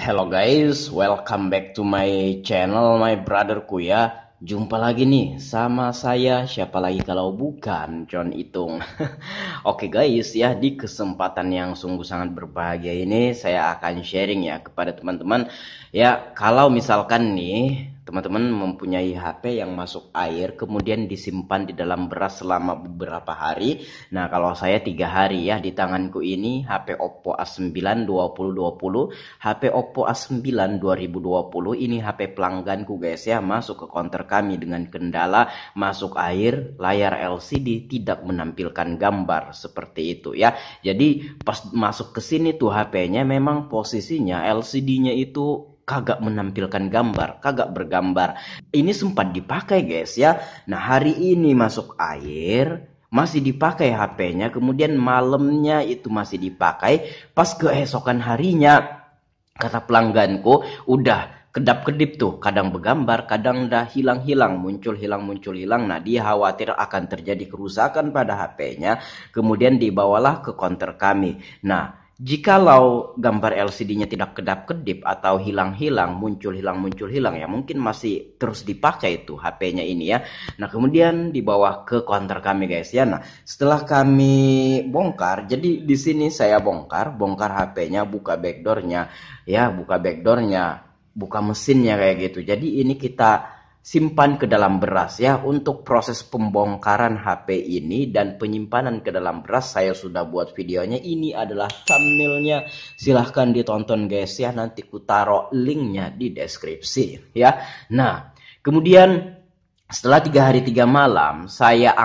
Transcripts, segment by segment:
Hello guys, welcome back to my channel, my brotherku ya. Jumpa lagi nih sama saya, siapa lagi kalau bukan John Itung. Oke guys ya, di kesempatan yang sungguh sangat berbahagia ini saya akan sharing ya kepada teman-teman. Ya, kalau misalkan nih teman-teman mempunyai HP yang masuk air kemudian disimpan di dalam beras selama beberapa hari. Nah, kalau saya 3 hari ya, di tanganku ini HP Oppo A9 2020, HP Oppo A9 2020 ini HP pelangganku guys ya, masuk ke konter kami dengan kendala masuk air, layar LCD tidak menampilkan gambar seperti itu ya. Jadi pas masuk ke sini tuh HP-nya memang posisinya LCD-nya itu kagak menampilkan gambar, kagak bergambar. Ini sempat dipakai guys ya. Nah, hari ini masuk air masih dipakai HP-nya, kemudian malamnya itu masih dipakai, pas keesokan harinya kata pelangganku udah kedap-kedip tuh, kadang bergambar, kadang udah hilang-hilang, muncul hilang. Nah, dia khawatir akan terjadi kerusakan pada HP-nya, kemudian dibawalah ke konter kami. Nah, jikalau gambar LCD-nya tidak kedap-kedip atau hilang-hilang, muncul hilang ya, mungkin masih terus dipakai tuh HP-nya ini ya. Nah, kemudian dibawa ke konter kami guys ya. Nah, setelah kami bongkar, jadi di sini saya bongkar HP-nya, buka backdoor-nya ya, buka mesinnya kayak gitu. Jadi ini kita simpan ke dalam beras ya. Untuk proses pembongkaran HP ini dan penyimpanan ke dalam beras saya sudah buat videonya. Ini adalah thumbnailnya, silahkan ditonton guys ya, nanti ku taruh linknya di deskripsi ya. Nah, kemudian setelah 3 hari 3 malam saya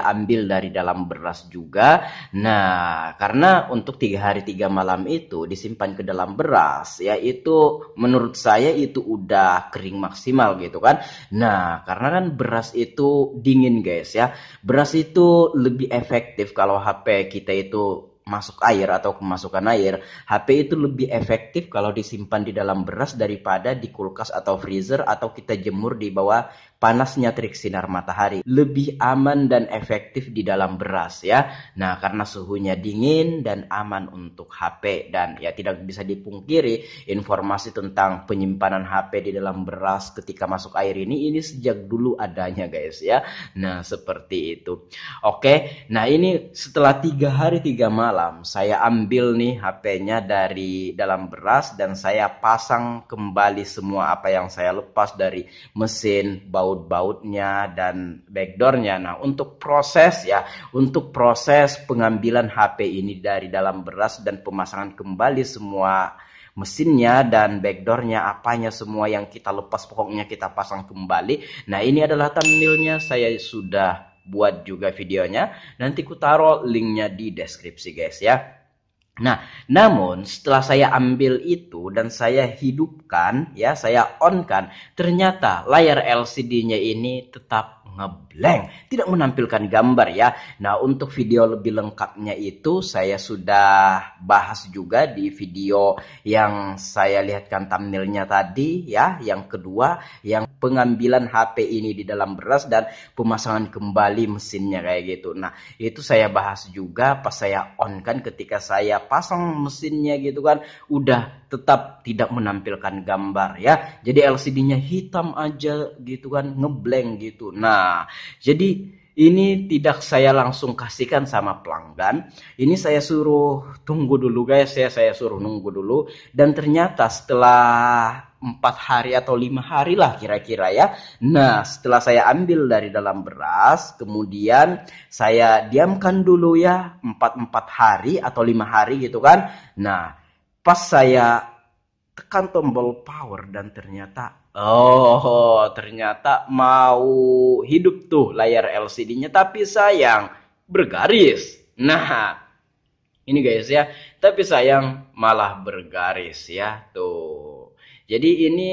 ambil dari dalam beras juga. Nah, karena untuk 3 hari 3 malam itu disimpan ke dalam beras ya, itu menurut saya itu udah kering maksimal gitu kan. Nah, karena kan beras itu dingin guys ya, beras itu lebih efektif kalau HP kita itu masuk air atau kemasukan air. HP itu lebih efektif kalau disimpan di dalam beras daripada di kulkas atau freezer atau kita jemur di bawah panasnya terik sinar matahari. Lebih aman dan efektif di dalam beras ya. Nah, karena suhunya dingin dan aman untuk HP. Dan ya tidak bisa dipungkiri, informasi tentang penyimpanan HP di dalam beras ketika masuk air ini sejak dulu adanya guys ya. Nah, seperti itu. Oke, nah ini setelah 3 hari 3 malam saya ambil nih HP-nya dari dalam beras dan saya pasang kembali semua apa yang saya lepas dari mesin, baut-bautnya dan backdoornya. Nah, untuk proses pengambilan HP ini dari dalam beras dan pemasangan kembali semua mesinnya dan backdoornya, apanya semua yang kita lepas pokoknya kita pasang kembali. Nah, ini adalah thumbnailnya, saya sudah buat juga videonya, nanti ku taruh linknya di deskripsi guys ya. Nah, namun setelah saya ambil itu dan saya hidupkan ya, saya on kan, ternyata layar LCD-nya ini tetap ngeblank, tidak menampilkan gambar ya. Nah, untuk video lebih lengkapnya itu saya sudah bahas juga di video yang saya lihatkan thumbnailnya tadi ya, yang kedua, yang pengambilan HP ini di dalam beras dan pemasangan kembali mesinnya kayak gitu. Nah, itu saya bahas juga pas saya on kan, ketika saya pasang mesinnya gitu kan, udah tetap tidak menampilkan gambar ya. Jadi LCD-nya hitam aja gitu kan, ngeblank gitu. Nah, jadi ini tidak saya langsung kasihkan sama pelanggan. Ini saya suruh tunggu dulu guys ya, saya suruh nunggu dulu. Dan ternyata setelah 4 hari atau 5 hari lah kira-kira ya. Nah, setelah saya ambil dari dalam beras, kemudian saya diamkan dulu ya 4 hari atau 5 hari gitu kan. Nah, pas saya tekan tombol power dan ternyata ternyata mau hidup tuh layar LCD-nya, tapi sayang bergaris. Nah, ini guys ya, tapi sayang malah bergaris ya tuh. Jadi ini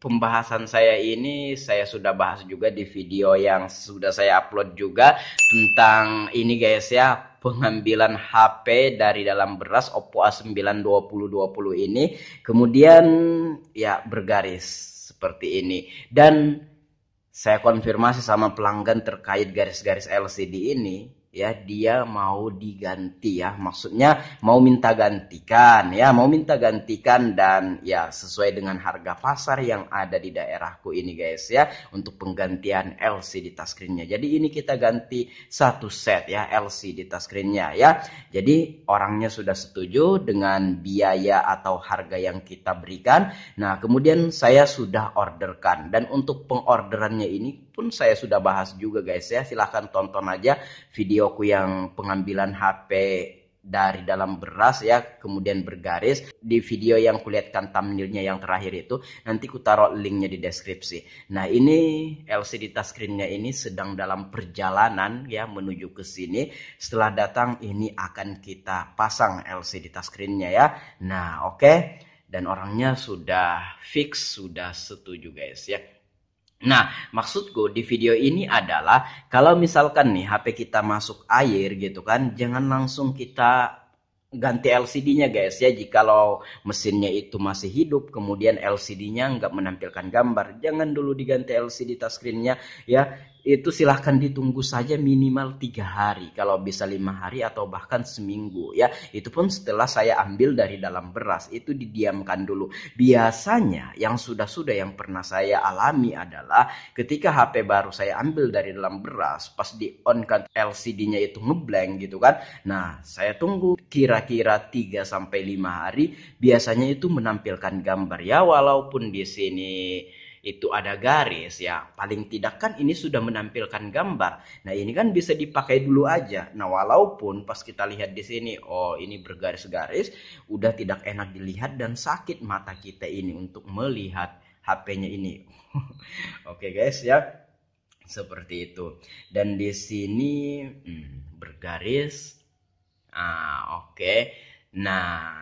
pembahasan saya ini saya sudah bahas juga di video yang sudah saya upload juga tentang ini guys ya, pengambilan HP dari dalam beras Oppo A9 2020 ini, kemudian ya bergaris seperti ini. Dan saya konfirmasi sama pelanggan terkait garis-garis LCD ini, ya dia mau diganti ya, maksudnya mau minta gantikan ya, mau minta gantikan dan ya sesuai dengan harga pasar yang ada di daerahku ini guys ya, untuk penggantian LCD touchscreen-nya. Jadi ini kita ganti satu set ya LCD touchscreen-nya ya. Jadi orangnya sudah setuju dengan biaya atau harga yang kita berikan. Nah kemudian saya sudah orderkan, dan untuk pengorderannya ini pun saya sudah bahas juga guys ya. Silahkan tonton aja videoku yang pengambilan HP dari dalam beras ya, kemudian bergaris. Di video yang kulihatkan thumbnailnya yang terakhir itu, nanti ku taruh linknya di deskripsi. Nah ini LCD touchscreen-nya ini sedang dalam perjalanan ya menuju ke sini. Setelah datang ini akan kita pasang LCD touchscreen-nya ya. Nah oke. Dan orangnya sudah fix, sudah setuju guys ya. Nah, maksudku di video ini adalah kalau misalkan nih HP kita masuk air gitu kan, jangan langsung kita ganti LCD-nya guys ya. Jikalau mesinnya itu masih hidup, kemudian LCD-nya nggak menampilkan gambar, jangan dulu diganti LCD touchscreen-nya ya. Itu silahkan ditunggu saja minimal 3 hari, kalau bisa 5 hari atau bahkan seminggu ya. Itu pun setelah saya ambil dari dalam beras, itu didiamkan dulu. Biasanya yang sudah yang pernah saya alami adalah ketika HP baru saya ambil dari dalam beras, pas di on kan LCD-nya itu ngeblank gitu kan. Nah, saya tunggu kira-kira 3 sampai 5 hari, biasanya itu menampilkan gambar ya, walaupun di sini itu ada garis ya, paling tidak kan ini sudah menampilkan gambar. Nah ini kan bisa dipakai dulu aja. Nah walaupun pas kita lihat di sini, oh ini bergaris-garis, udah tidak enak dilihat dan sakit mata kita ini untuk melihat HP-nya ini. Oke guys ya, seperti itu. Dan di sini bergaris. Oke. Nah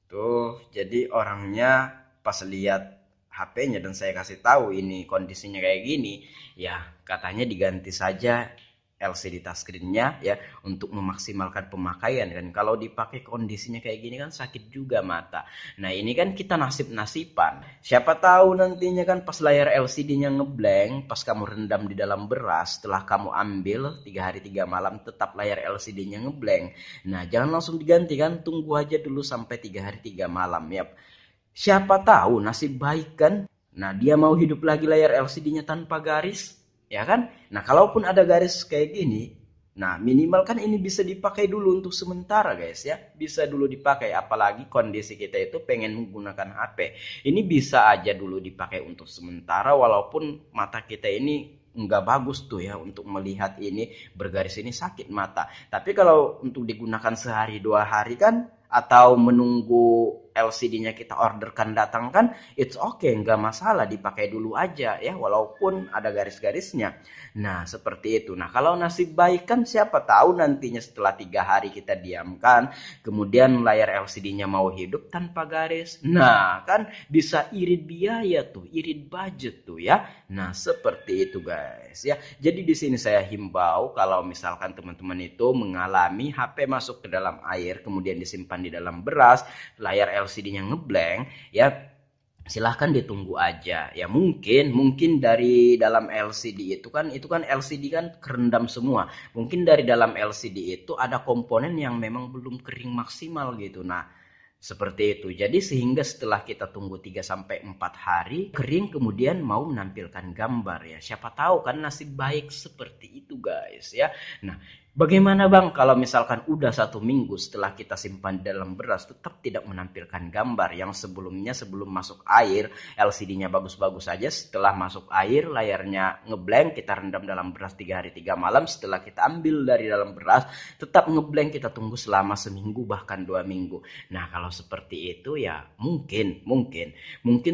tuh jadi orangnya pas lihat HP-nya dan saya kasih tahu ini kondisinya kayak gini, ya katanya diganti saja LCD touchscreen-nya ya untuk memaksimalkan pemakaian. Dan kalau dipakai kondisinya kayak gini kan sakit juga mata. Nah ini kan kita nasib-nasiban. Siapa tahu nantinya kan pas layar LCD-nya ngeblank, pas kamu rendam di dalam beras, setelah kamu ambil 3 hari 3 malam tetap layar LCD-nya ngeblank. Nah jangan langsung diganti kan, tunggu aja dulu sampai 3 hari 3 malam ya. Siapa tahu nasib baik kan. Nah dia mau hidup lagi layar LCD-nya tanpa garis, ya kan? Nah kalaupun ada garis kayak gini, nah minimal kan ini bisa dipakai dulu untuk sementara guys ya. Bisa dulu dipakai, apalagi kondisi kita itu pengen menggunakan HP. Ini bisa aja dulu dipakai untuk sementara, walaupun mata kita ini nggak bagus tuh ya untuk melihat ini bergaris ini sakit mata. Tapi kalau untuk digunakan sehari 2 hari kan, atau menunggu LCD-nya kita orderkan datang kan, it's okay, nggak masalah, dipakai dulu aja ya walaupun ada garis-garisnya. Nah seperti itu. Nah kalau nasib baik kan siapa tahu nantinya setelah 3 hari kita diamkan, kemudian layar LCD-nya mau hidup tanpa garis. Nah kan bisa irit biaya tuh, irit budget tuh ya. Nah seperti itu guys ya. Jadi di sini saya himbau kalau misalkan teman-teman itu mengalami HP masuk ke dalam air kemudian disimpan di dalam beras, layar LCD-nya ngeblank ya, silahkan ditunggu aja ya. Mungkin dari dalam LCD itu kan LCD kan kerendam semua, mungkin dari dalam LCD itu ada komponen yang memang belum kering maksimal gitu. Nah seperti itu. Jadi sehingga setelah kita tunggu 3 sampai 4 hari kering kemudian mau menampilkan gambar ya. Siapa tahu kan nasib baik seperti itu guys ya. Nah, bagaimana bang kalau misalkan udah 1 minggu setelah kita simpan dalam beras tetap tidak menampilkan gambar, yang sebelumnya sebelum masuk air LCD-nya bagus-bagus saja, setelah masuk air layarnya ngeblank, kita rendam dalam beras 3 hari 3 malam, setelah kita ambil dari dalam beras tetap ngeblank, kita tunggu selama seminggu bahkan 2 minggu. Nah kalau seperti itu ya mungkin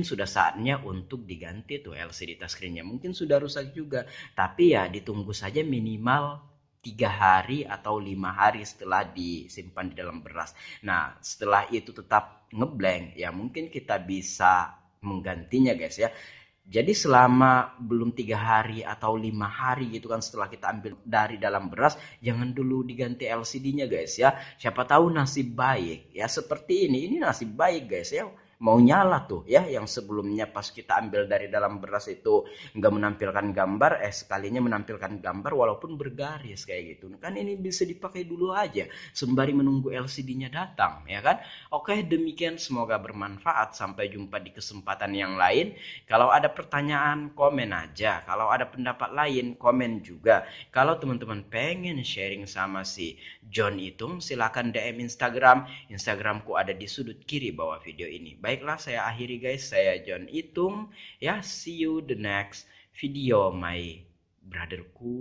sudah saatnya untuk diganti tuh LCD touchscreen-nya. Mungkin sudah rusak juga, tapi ya ditunggu saja minimal 3 hari atau 5 hari setelah disimpan di dalam beras. Nah setelah itu tetap ngeblank ya mungkin kita bisa menggantinya guys ya. Jadi selama belum 3 hari atau 5 hari gitu kan setelah kita ambil dari dalam beras, jangan dulu diganti LCD-nya guys ya. Siapa tahu nasib baik ya, seperti ini nasib baik guys ya. mau nyala tuh ya, yang sebelumnya pas kita ambil dari dalam beras itu nggak menampilkan gambar, sekalinya menampilkan gambar walaupun bergaris kayak gitu kan. Ini bisa dipakai dulu aja sembari menunggu LCD-nya datang ya kan. Oke, demikian, semoga bermanfaat. Sampai jumpa di kesempatan yang lain. Kalau ada pertanyaan komen aja, kalau ada pendapat lain komen juga. Kalau teman-teman pengen sharing sama si John Itung, silakan DM Instagramku ada di sudut kiri bawah video ini. Baiklah, saya akhiri guys, saya John Itung ya. See you the next video my brotherku.